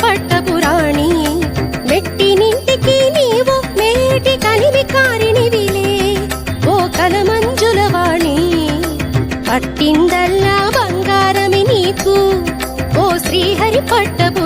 పట్టపురాణి మెట్టినింటికి నీవు మేటి కలిమి కారినివిలే ఓ కలమంజుల వాణి పట్టిందల్లా బంగారమి నీకు ఓ శ్రీహరి పట్టపు